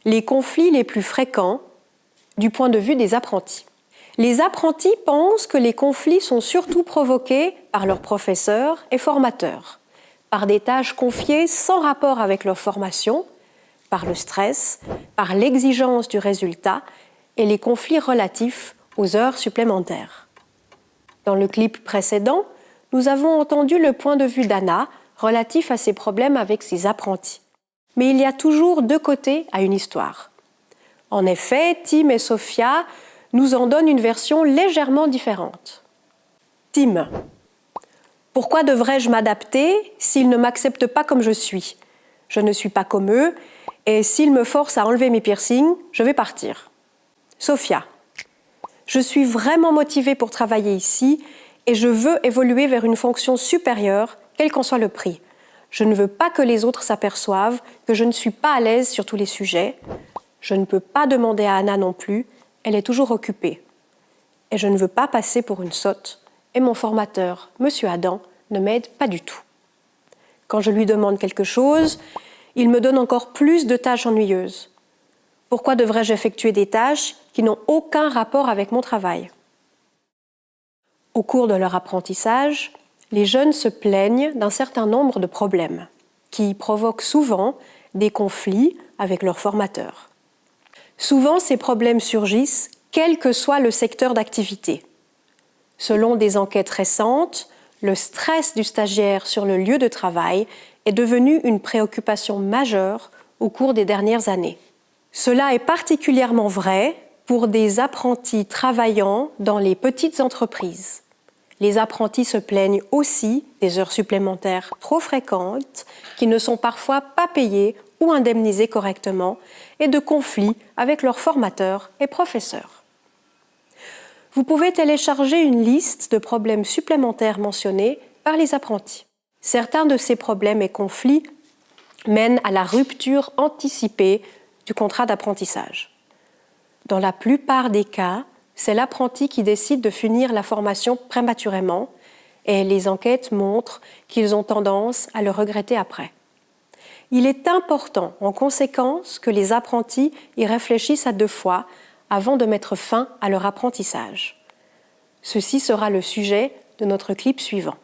les conflits les plus fréquents du point de vue des apprentis. Les apprentis pensent que les conflits sont surtout provoqués par leurs professeurs et formateurs, par des tâches confiées sans rapport avec leur formation, par le stress, par l'exigence du résultat et les conflits relatifs aux heures supplémentaires. Dans le clip précédent, nous avons entendu le point de vue d'Anna relatif à ses problèmes avec ses apprentis. Mais il y a toujours deux côtés à une histoire. En effet, Tim et Sophia nous en donnent une version légèrement différente. Tim. Pourquoi devrais-je m'adapter s'ils ne m'acceptent pas comme je suis? Je ne suis pas comme eux, et s'ils me forcent à enlever mes piercings, je vais partir. Sophia. Je suis vraiment motivée pour travailler ici et je veux évoluer vers une fonction supérieure, quel qu'en soit le prix. Je ne veux pas que les autres s'aperçoivent que je ne suis pas à l'aise sur tous les sujets. Je ne peux pas demander à Anna non plus, elle est toujours occupée. Et je ne veux pas passer pour une sotte, et mon formateur, Monsieur Adam, ne m'aide pas du tout. Quand je lui demande quelque chose, il me donne encore plus de tâches ennuyeuses. Pourquoi devrais-je effectuer des tâches qui n'ont aucun rapport avec mon travail? Au cours de leur apprentissage, les jeunes se plaignent d'un certain nombre de problèmes qui provoquent souvent des conflits avec leurs formateurs. Souvent, ces problèmes surgissent quel que soit le secteur d'activité. Selon des enquêtes récentes, le stress du stagiaire sur le lieu de travail est devenu une préoccupation majeure au cours des dernières années. Cela est particulièrement vrai pour des apprentis travaillant dans les petites entreprises. Les apprentis se plaignent aussi des heures supplémentaires trop fréquentes qui ne sont parfois pas payées ou indemnisées correctement et de conflits avec leurs formateurs et professeurs. Vous pouvez télécharger une liste de problèmes supplémentaires mentionnés par les apprentis. Certains de ces problèmes et conflits mènent à la rupture anticipée du contrat d'apprentissage. Dans la plupart des cas, c'est l'apprenti qui décide de finir la formation prématurément et les enquêtes montrent qu'ils ont tendance à le regretter après. Il est important, en conséquence, que les apprentis y réfléchissent à 2 fois avant de mettre fin à leur apprentissage. Ceci sera le sujet de notre clip suivant.